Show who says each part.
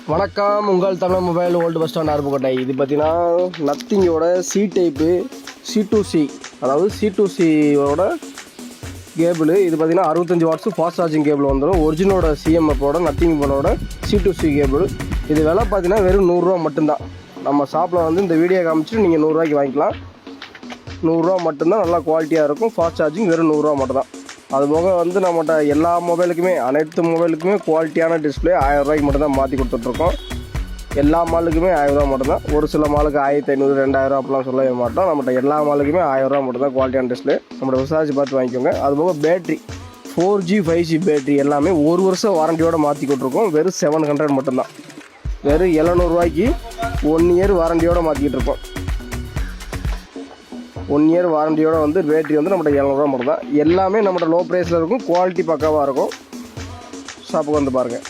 Speaker 1: வணக்கம், உங்கள் Tamil mobile old bus stand Aruppukottai. இது பார்த்தீங்கன்னா நத்திங்கோட சி டைப்பு C2C, அதாவது C2Cயோட கேபிள். இது பார்த்தீங்கன்னா 65 வாட்ஸு ஃபாஸ்ட் சார்ஜிங் கேபிள் வந்துடும். ஒரிஜினலோட CMFோட நத்திங் போனோட C2C கேபிள். இது விலை பார்த்தீங்கன்னா வெறும் 100 ரூபா மட்டும்தான். நம்ம ஷாப்பில் வந்து இந்த வீடியோ காமிச்சிட்டு நீங்கள் 100 ரூபாய்க்கு வாங்கிக்கலாம். 100 ரூபா மட்டும்தான், நல்லா குவாலிட்டியாக இருக்கும். ஃபாஸ்ட் சார்ஜிங் வெறும் 100 ரூபா மட்டும்தான். அதுபோக வந்து நம்மகிட்ட எல்லா மொபைலுக்குமே, அனைத்து மொபைலுக்குமே குவாலிட்டியான டிஸ்பிளே 1000 ரூபாய்க்கு மட்டும்தான் மாற்றி கொடுத்துட்ருக்கோம். எல்லா மாலுக்குமே 1000 ரூபா மட்டும்தான். ஒரு சில மாலுக்கு 1500 2000 அப்படிலாம் சொல்லவே மாட்டோம். நம்மகிட்ட எல்லா மாலுக்குமே 1000 ரூபா மட்டும்தான் குவாலிட்டியான டிஸ்பிளே. நம்மகிட்ட விசாரிச்சு பார்த்து வாங்கிக்கோங்க. அதுபோக பேட்ரி 4G 5G பேட்ரி எல்லாமே 1 வருஷம் வாரண்டியோடு மாற்றி கொடுத்துருக்கோம். வெறும் 700 மட்டும்தான். வெறும் 700 ரூபாய்க்கு 1 இயர் வாரண்டியோடு மாற்றிக்கிட்டு இருக்கோம். 1 இயர் வாரண்டியோட வந்து பேட்டரி வந்து நம்மகிட்ட 700 ரூபா மட்டும் தான். எல்லாமே நம்மகிட்ட லோ ப்ரைஸில் இருக்கும். குவாலிட்டி பக்காவாக இருக்கும். ஷாப்புக்கு வந்து பாருங்கள்.